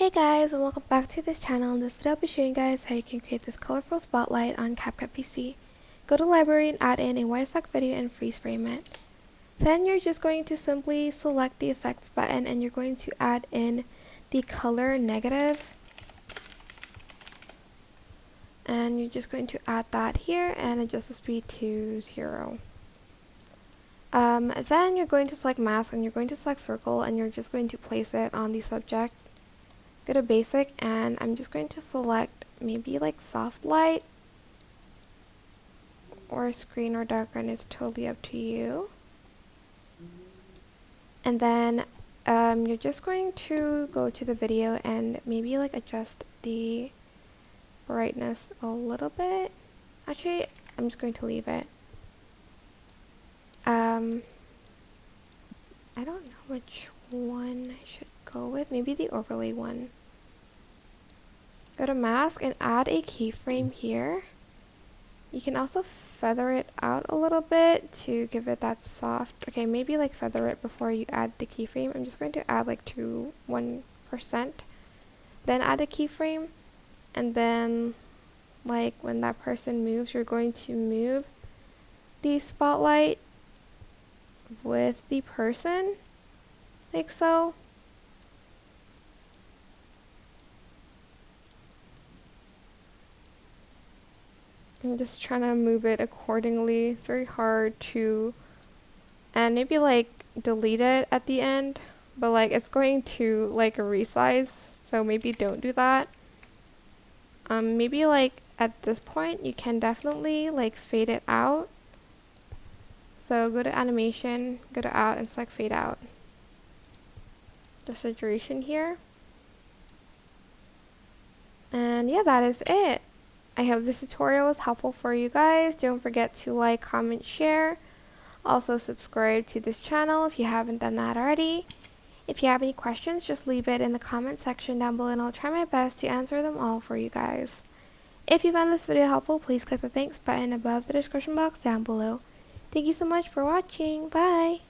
Hey guys, and welcome back to this channel. In this video I'll be showing you guys how you can create this colorful spotlight on CapCut PC. Go to library and add in a white stock video and freeze frame it. Then you're just going to simply select the effects button and you're going to add in the color negative. And you're just going to add that here and adjust the speed to 0. Then you're going to select mask and you're going to select circle and you're just going to place it on the subject. Go to basic and I'm just going to select maybe like soft light or screen or darken. It's totally up to you. And then you're just going to go to the video and maybe like adjust the brightness a little bit. Actually, I'm just going to leave it. I don't know which one I should go with. Maybe the overlay one. Go to mask and add a keyframe here. You can also feather it out a little bit to give it that soft. Okay, maybe like feather it before you add the keyframe. I'm just going to add like to 1%. Then add a keyframe. And then like when that person moves, you're going to move the spotlight with the person, like so. I'm just trying to move it accordingly. It's very hard to, and maybe like delete it at the end, but like it's going to like resize, so maybe don't do that. Maybe like at this point you can definitely like fade it out. So go to animation, go to out and select fade out. Just the duration here. And yeah, that is it. I hope this tutorial is helpful for you guys. Don't forget to like, comment, share. Also subscribe to this channel if you haven't done that already. If you have any questions, just leave it in the comment section down below and I'll try my best to answer them all for you guys. If you found this video helpful, please click the thanks button above the description box down below. Thank you so much for watching. Bye!